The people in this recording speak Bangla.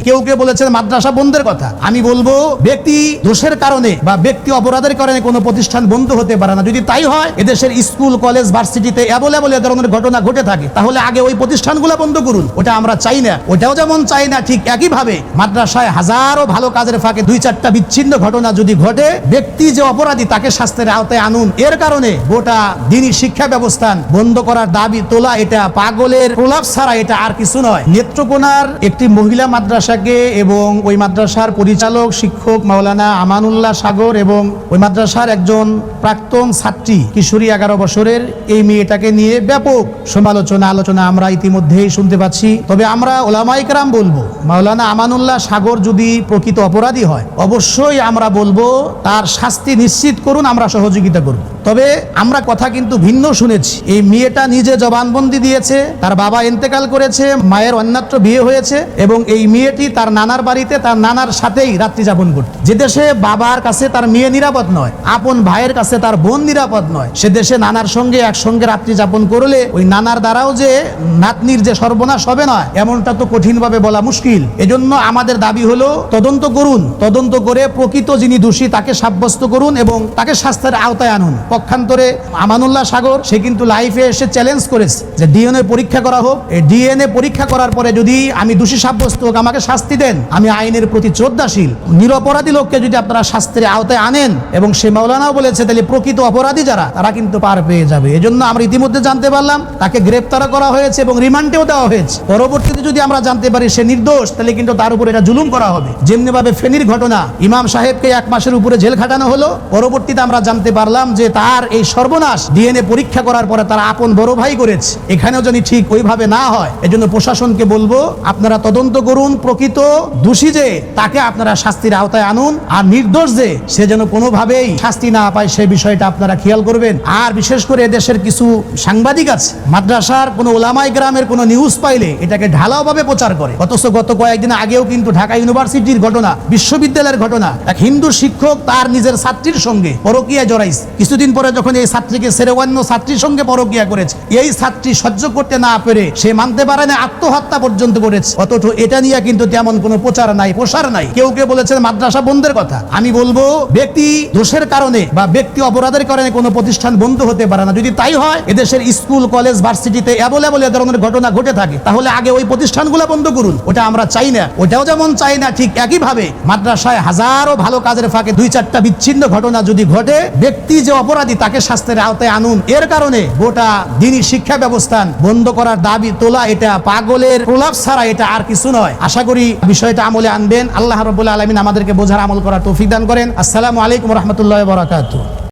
কেউ কেউ বলেছেন মাদ্রাসা বন্ধের কথা। আমি বলবো ব্যক্তি দোষের কারণে বা ব্যক্তি অপরাধের কারণে কোনো প্রতিষ্ঠান বন্ধ হতে পারে না। যদি তাই হয়, এদেশের স্কুল কলেজ ভার্সিটিতে অ্যাভেলেবল এ ধরনের ঘটনা ঘটে থাকে, তাহলে আগে ওই প্রতিষ্ঠানগুলো বন্ধ করুন। ওটা আমরা চাই না। ওটাও যেমন চাই না, ঠিক একইভাবে মাদ্রাসায় হাজারো ভালো কাজের ফাঁকে দুই চারটা বিচ্ছিন্ন ঘটনা যদি ঘটে, ব্যক্তি যে অপরাধী তাকে শাস্তির আওতায় আনুন। এর কারণে গোটা দিনী শিক্ষা ব্যবস্থা বন্ধ করার দাবি তোলা এটা পাগলের প্রলাপ ছাড়া এটা আর কিছু নয়। নেত্রকোনার একটি মহিলা মাদ্রাসাকে এবং ওই মাদ্রাসার পরিচালক শিক্ষক মাওলানা আমানুল্লাহ সাগর এবং ওই মাদ্রাসার একজন প্রাক্তন ছাত্রী কিশোরী 11 বছরের এই মেয়েটাকে নিয়ে ব্যাপক আলোচনা আমরা ইতিমধ্যেই শুনতে পাচ্ছি। তবে আমরা ওলামায়ে কেরাম বলবো, মাওলানা আমানুল্লাহ সাগর যদি প্রকৃত অপরাধী হয়, অবশ্যই আমরা বলবো তার শাস্তি নিশ্চিত করুন, আমরা সহযোগিতা করব। তবে আমরা কথা কিন্তু ভিন্ন শুনেছি। এই মেয়েটা নিজে জবানবন্দি দিয়েছে, তার বাবা ইন্তেকাল করেছে, মায়ের অন্যত্র বিয়ে হয়েছে এবং এই মেয়েটি তার নানার বাড়িতে তার নানার সাথেই রাত্রি যাপন করত। যে দেশে বাবার কাছে তার মেয়ে নিরাপদ নয়, আপন ভাইয়ের কাছে তার বোন নিরাপদ নয়, সে দেশে নানার সঙ্গে একসঙ্গে রাত্রি যাপন করলে ওই নানার দ্বারাও যে নাতনির যে সর্বনাশ হবে না, এমনটা তো কঠিনভাবে বলা মুশকিল। এজন্য আমাদের দাবি হলো তদন্ত করুন, তদন্ত করে প্রকৃত যিনি দোষী তাকে সাব্যস্ত করুন এবং তাকে শাস্তির আওতায় আনুন। পক্ষান্তরে আমানুল্লাহ সাগর সে কিন্তু লাইফে এসে চ্যালেঞ্জ করেছে যে ডিএনএ পরীক্ষা করা হোক। এই ডিএনএ পরীক্ষা করার পরে যদি আমি দোষী সাব্যস্ত হোক, আমাকে শাস্তি দেন, আমি আইনের প্রতি শ্রদ্ধাশীল। নিরপরাধী লোককে যদি আপনারা শাস্তির আওতায় আনেন, এবং সে মাওলানাও বলেছে, তাহলে প্রকৃত অপরাধী যারা তারা কিন্তু পার পেয়ে যাবে। এজন্য আমরা ইতিমধ্যে জানতে পারলাম তাকে গ্রেপ্তার করা হয়েছে এবং রিমান্ডেও দেওয়া হয়েছে। পরবর্তীতে যদি আমরা জানতে পারি সে নির্দোষ, তাহলে কিন্তু তার উপর এটা জুলুম করা হবে। যেমনি ভাবে ফেনীর ঘটনা, ইমাম সাহেবকে 1 মাসের উপরে জেল খাটানো হলো, পরবর্তীতে আমরা জানতে পারলাম যে তার এই সর্বনাশ ডিএনএ পরীক্ষা করার পরে তার আপন বড় ভাই করেছে। এখানেও যদি ঠিক ওইভাবে না হয়, এজন্য প্রশাসনকে বলবো আপনারা তদন্ত করুন, প্রকৃত দোষী যে তাকে আপনারা শাস্তির আওতায় আনুন, আর নির্দোষ যে সে যেন কোনোভাবেই শাস্তি না পায় সে বিষয়টা আপনারা খেয়াল করবেন। আর বিশেষ করে এদেশের কিছু সাংবাদিক আছে, মাদ্রাসার কোনো ওলামায়ে কেরামের কোনো নিউজ পাইলে এটাকে ঢালাওভাবে প্রচার করে। অথচ গত কয়েকদিন আগেও কিন্তু ঢাকা ইউনিভার্সিটির ঘটনা, বিশ্ববিদ্যালয়ের ঘটনা, এক হিন্দু শিক্ষক তার নিজের ছাত্রীর সঙ্গে পরকীয়া জড়াইছে। কিছুদিন পরে যখন এই ছাত্রীকে ছেড়ে অন্য ছাত্রীর সঙ্গে পরকীয়া করেছে, এই ছাত্রী সহ্য করতে না পেরে সে মানতে পারে না, আত্মহত্যা পর্যন্ত করেছে। অথচ এটা নিয়ে কিন্তু তেমন কোনো প্রচার নাই, প্রসার নাই। কেউ কেউ বলেছেন মাদ্রাসা বন্ধের কথা। আমি বলবো ব্যক্তি দোষের কারণে বা ব্যক্তি অপরাধের কারণে কোনো প্রতিষ্ঠান বন্ধ হতে পারে না। যদি তাই হয়, এদেশের স্কুল কলেজ ভার্সিটিতে অ্যাভেলেবল এ ধরনের ঘটনা ঘটে থাকে, তাহলে আগে ওই প্রতিষ্ঠানগুলো বন্ধ করুন। ওটা আমরা চাই না। ওটাও যেমন চাই না, ঠিক একইভাবে মাদ্রাসায় হাজারো ভালো কাজের ফাঁকে দুই চারটা বিচ্ছিন্ন ঘটনা যদি ঘটে, ব্যক্তি যে অপরাধী তাকে শাস্তির আওতায় আনুন। এর কারণে গোটা দিনী শিক্ষা ব্যবস্থা বন্ধ করার দাবি তোলা এটা পাগলের প্রলাপ ছাড়া এটা আর কিছু নয়। আশা করি বিষয়টা আমলে আনবেন। আল্লাহ রাব্বুল আলামিন আমাদেরকে বোঝার আমল করার তৌফিক দান করেন। আসসালামু আলাইকুম ওয়া রাহমাতুল্লাহি ওয়া বারাকাতুহু।